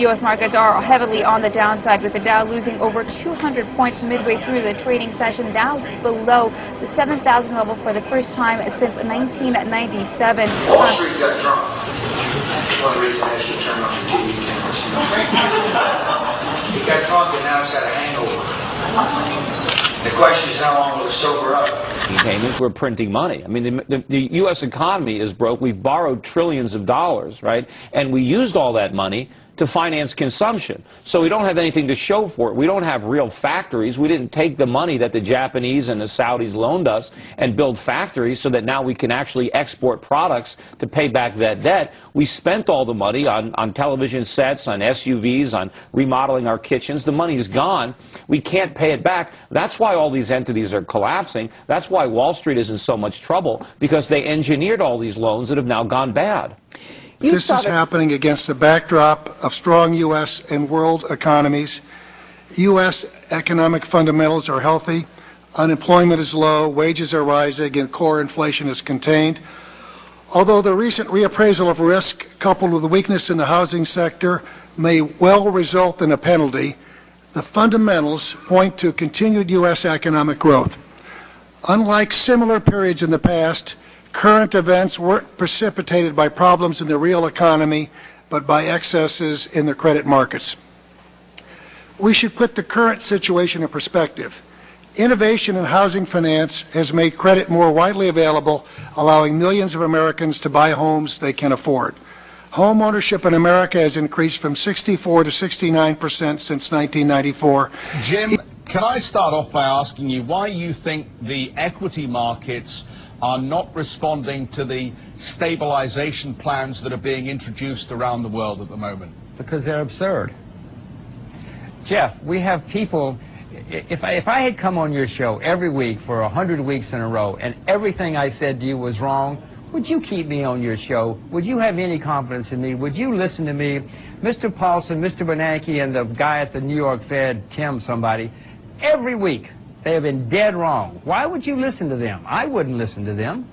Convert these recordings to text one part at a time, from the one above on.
U.S. markets are heavily on the downside, with the Dow losing over 200 points midway through the trading session, now below the 7,000 level for the first time since 1997. Wall Street got drunk. One reason I should turn on the TV cameras. He got drunk and now it's got a hangover. The question is, how long will it sober up? Payments, we're printing money. I mean, the U.S. economy is broke. We've borrowed trillions of dollars, right? And we used all that money to finance consumption. So we don't have anything to show for it. We don't have real factories. We didn't take the money that the Japanese and the Saudis loaned us and build factories so that now we can actually export products to pay back that debt. We spent all the money on television sets, on SUVs, on remodeling our kitchens. The money is gone. We can't pay it back. That's why all these entities are collapsing. That's why Wall Street is in so much trouble, because they engineered all these loans that have now gone bad. This is happening against the backdrop of strong U.S. and world economies. U.S. economic fundamentals are healthy, unemployment is low, wages are rising, and core inflation is contained. Although the recent reappraisal of risk, coupled with the weakness in the housing sector, may well result in a penalty, the fundamentals point to continued U.S. economic growth. Unlike similar periods in the past, current events weren't precipitated by problems in the real economy, but by excesses in the credit markets. We should put the current situation in perspective. Innovation in housing finance has made credit more widely available, allowing millions of Americans to buy homes they can afford. Home ownership in America has increased from 64 to 69% since 1994. Jim, can I start off by asking you why you think the equity markets are not responding to the stabilization plans that are being introduced around the world at the moment? Because they're absurd. Jeff, we have people, if I had come on your show every week for 100 weeks in a row and everything I said to you was wrong, would you keep me on your show? Would you have any confidence in me? Would you listen to me? Mr. Paulson, Mr. Bernanke, and the guy at the New York Fed, Tim somebody, every week they have been dead wrong. Why would you listen to them? I wouldn't listen to them.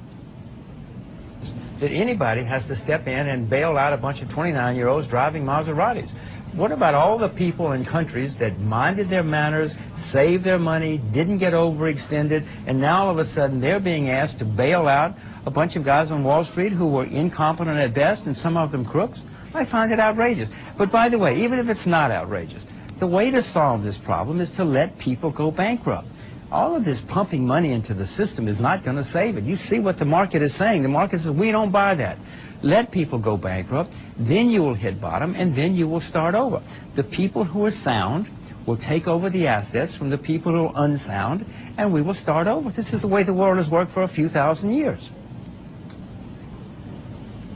That anybody has to step in and bail out a bunch of 29-year-olds driving Maseratis. What about all the people in countries that minded their manners, saved their money, didn't get overextended, and now all of a sudden they're being asked to bail out a bunch of guys on Wall Street who were incompetent at best and some of them crooks? I find it outrageous. But by the way, even if it's not outrageous, the way to solve this problem is to let people go bankrupt. All of this pumping money into the system is not going to save it. You see what the market is saying. The market says, we don't buy that. Let people go bankrupt, then you will hit bottom, and then you will start over. The people who are sound will take over the assets from the people who are unsound, and we will start over. This is the way the world has worked for a few thousand years.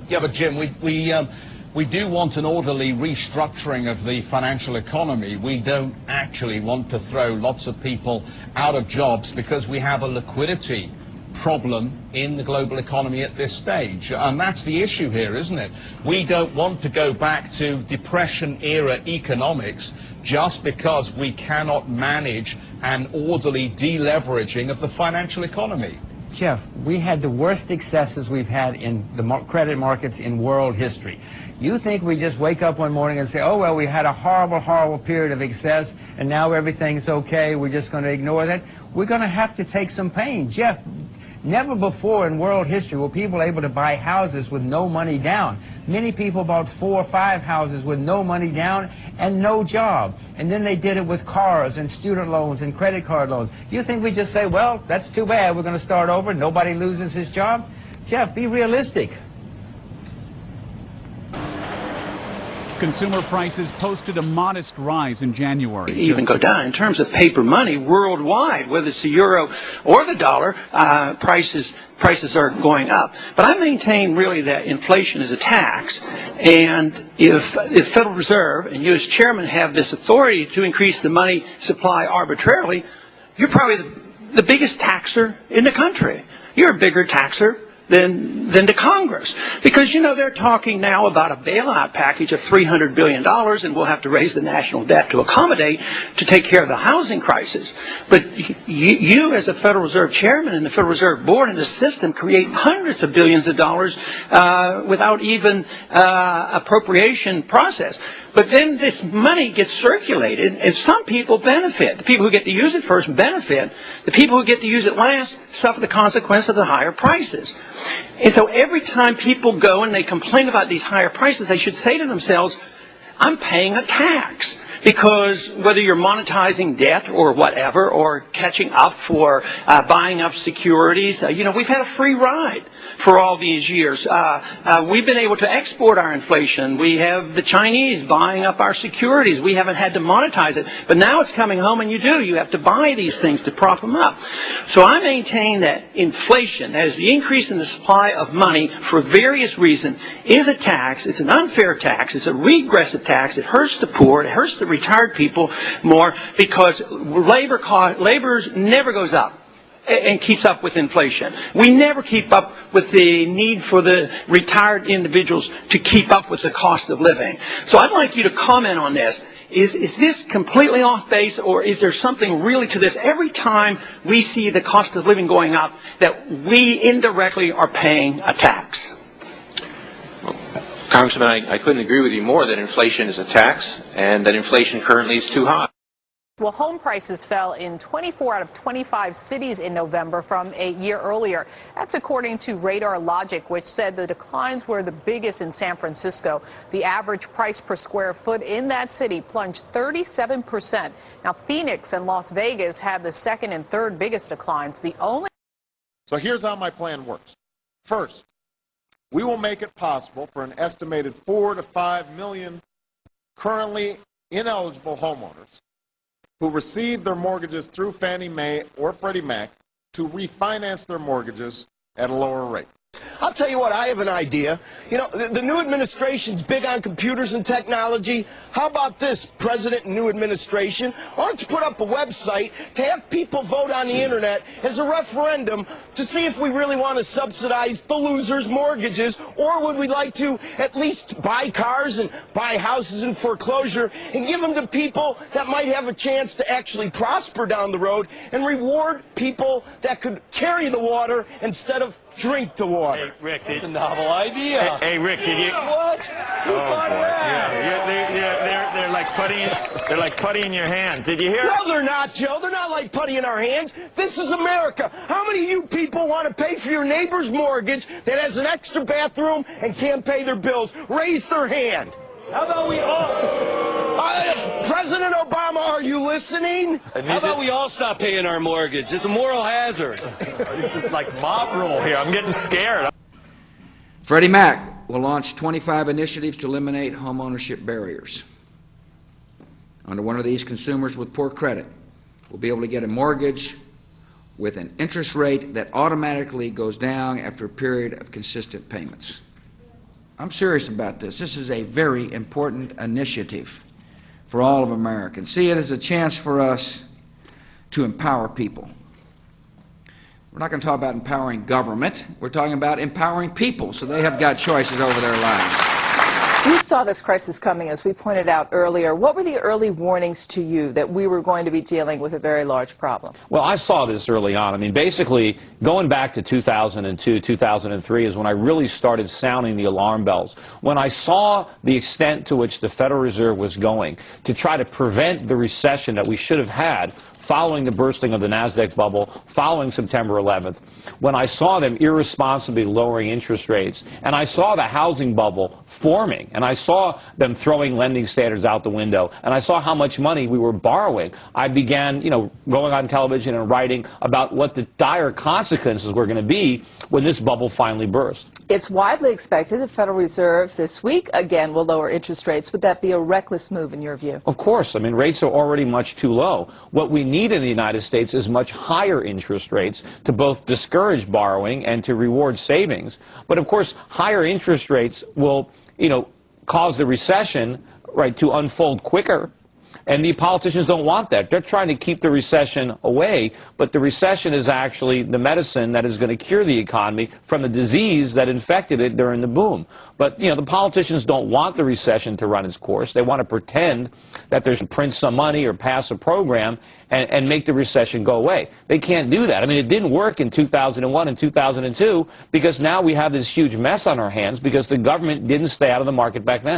Yeah, but Jim, we do want an orderly restructuring of the financial economy. We don't actually want to throw lots of people out of jobs because we have a liquidity problem in the global economy at this stage. And that's the issue here, isn't it? We don't want to go back to Depression-era economics just because we cannot manage an orderly deleveraging of the financial economy. Jeff, we had the worst excesses we've had in the credit markets in world history. You think we just wake up one morning and say, oh, well, we had a horrible, horrible period of excess, and now everything's okay, we're just going to ignore that? We're going to have to take some pain. Jeff, never before in world history were people able to buy houses with no money down. Many people bought 4 or 5 houses with no money down and no job. And then they did it with cars and student loans and credit card loans. You think we just say, well, that's too bad, we're going to start over, nobody loses his job? Jeff, be realistic. Consumer prices posted a modest rise in January. Even go down. In terms of paper money worldwide, whether it's the euro or the dollar, prices are going up. But I maintain really that inflation is a tax, and if the Federal Reserve and you as chairman have this authority to increase the money supply arbitrarily, you're probably the biggest taxer in the country. You're a bigger taxer than the Congress. Because, you know, they're talking now about a bailout package of $300 billion, and we'll have to raise the national debt to accommodate, to take care of the housing crisis. But you as a Federal Reserve chairman and the Federal Reserve Board and the system create hundreds of billions of dollars without even appropriation process. But then this money gets circulated, and some people benefit. The people who get to use it first benefit. The people who get to use it last suffer the consequence of the higher prices. And so every time people go and they complain about these higher prices, they should say to themselves, I'm paying a tax. Because whether you're monetizing debt or whatever, or catching up for buying up securities, we've had a free ride for all these years. We've been able to export our inflation. We have the Chinese buying up our securities. We haven't had to monetize it. But now it's coming home, and you have to buy these things to prop them up. So I maintain that inflation, that is the increase in the supply of money for various reasons, is a tax. It's an unfair tax. It's a regressive tax. It hurts the poor. It hurts the retired people more, because labor never goes up and keeps up with inflation. We never keep up with the need for the retired individuals to keep up with the cost of living. So I'd like you to comment on this. Is this completely off base, or is there something really to this? Every time we see the cost of living going up, that we indirectly are paying a tax. Congressman, I couldn't agree with you more that inflation is a tax and that inflation currently is too high. Well, home prices fell in 24 out of 25 cities in November from a year earlier. That's according to Radar Logic, which said the declines were the biggest in San Francisco. The average price per square foot in that city plunged 37%. Now, Phoenix and Las Vegas had the second and third biggest declines. So here's how my plan works. First, we will make it possible for an estimated 4 to 5 million currently ineligible homeowners who receive their mortgages through Fannie Mae or Freddie Mac to refinance their mortgages at a lower rate. I'll tell you what, I have an idea. The new administration's big on computers and technology. How about this, President and new administration? Why don't you put up a website to have people vote on the Internet as a referendum to see if we really want to subsidize the losers' mortgages, or would we like to at least buy cars and buy houses in foreclosure and give them to people that might have a chance to actually prosper down the road, and reward people that could carry the water instead of drink the water. Hey, Rick, that's a novel idea. Hey, Rick, did you? What? They're like putty in your hands. Did you hear? No, they're not, Joe. They're not like putty in our hands. This is America. How many of you people want to pay for your neighbor's mortgage that has an extra bathroom and can't pay their bills? Raise their hand. How about we all? President Obama, are you listening? How about we all stop paying our mortgage? It's a moral hazard. This is like mob rule here. I'm getting scared. Freddie Mac will launch 25 initiatives to eliminate homeownership barriers. Under one of these, consumers with poor credit will be able to get a mortgage with an interest rate that automatically goes down after a period of consistent payments. I'm serious about this. This is a very important initiative for all of Americans. See it as a chance for us to empower people. We're not going to talk about empowering government. We're talking about empowering people so they have got choices over their lives. We saw this crisis coming, as we pointed out earlier. What were the early warnings to you that we were going to be dealing with a very large problem? Well, I saw this early on. I mean, basically, going back to 2002, 2003 is when I really started sounding the alarm bells. When I saw the extent to which the Federal Reserve was going to try to prevent the recession that we should have had following the bursting of the NASDAQ bubble, following September 11th, when I saw them irresponsibly lowering interest rates, and I saw the housing bubble forming, and I saw them throwing lending standards out the window, and I saw how much money we were borrowing, I began, going on television and writing about what the dire consequences were going to be when this bubble finally burst. It's widely expected the Federal Reserve this week again will lower interest rates. Would that be a reckless move in your view? Of course. I mean, rates are already much too low. What we need in the United States is much higher interest rates to both discourage borrowing and to reward savings. But of course, higher interest rates will, cause the recession, to unfold quicker. And the politicians don't want that. They're trying to keep the recession away, but the recession is actually the medicine that is going to cure the economy from the disease that infected it during the boom. But, the politicians don't want the recession to run its course. They want to pretend that they should print some money or pass a program and make the recession go away. They can't do that. I mean, it didn't work in 2001 and 2002 because now we have this huge mess on our hands because the government didn't stay out of the market back then.